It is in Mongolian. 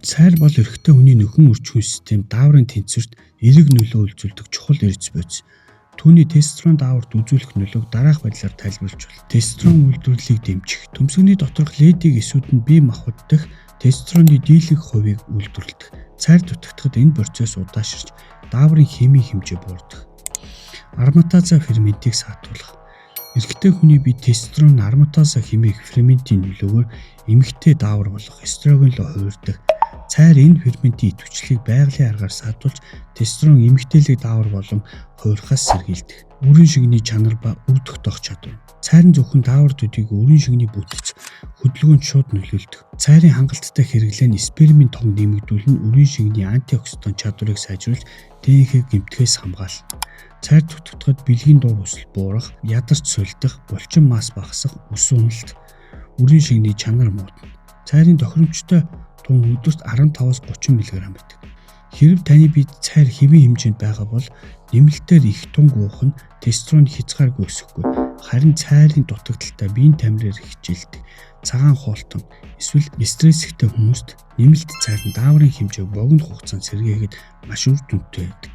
Цайр бол эрэгтэй хүний нөхөн үржихуйн систем дааврын тэнцвэрт эерэг нөлөө үзүүлдэг чухал эрдэс бодис. Түүний тестостерон дааварт үзүүлэх нөлөөг дараах байдлаар тайлбарлаж байна. Тестостерон үйлдвэрлэлийг дэмжих, төмсгөний доторх лейдийг эсүүд нь бие махбод дэх тестостероны дийлэнх хувийг үйлдвэрлэдэг. Цайр дутагдахад энэ процесс удаашрч дааврын химийн хэмжээ буурдаг. Ароматаза ферментийг саатуулах. Эрэгтэй хүний бие тестостерон ароматаза хэмээх ферментийн нөлөөгөөр эмэгтэй даавар болох эстроген руу хувирдаг. Цайр энэ ферментийн идэвхжлийг байгалийн аргаар саатуулж тестостерон эмэгтэйлэг даавар болон хувирахаас сэргийлдэг. Үрийн шигний чанар ба өг тогтоох чадвар. Цайрын зөвхөн даавар төдийг үрийн шигний бүтэц хөдөлгөөнд шууд нөлөөлдөг. Цайрын хангалттай хэрэглээ нь спермийн тог нэмэгдүүлэн үрийн шигний антиоксидан чадварыг сайжруулж ДНХ гэмтгээс хамгаална. Цайр дутагдахад бэлгийн дуу хүсэл буурах, ядарч сулдах, булчин мас багасах, ус уналт, үрийн шигний чанар муудна. Цайрын тохиромжтой тун өдөрт 15-аас 30 мг байдаг. Хэрэв таны биед цайр хэвийн хэмжээнд байгаа бол нэмэлтээр их тунг уух нь тестостерон хязгааргүй өсөхгүй. Харин цайрын дутагдaltaй биеийн тамираар хичээлдэг. Цагаан хоолтон эсвэл стресстэй хүмүүст нэмэлт цайрын дааврын хэмжээг богино хугацаанд сэргээхэд маш үр дүнтэй байдаг.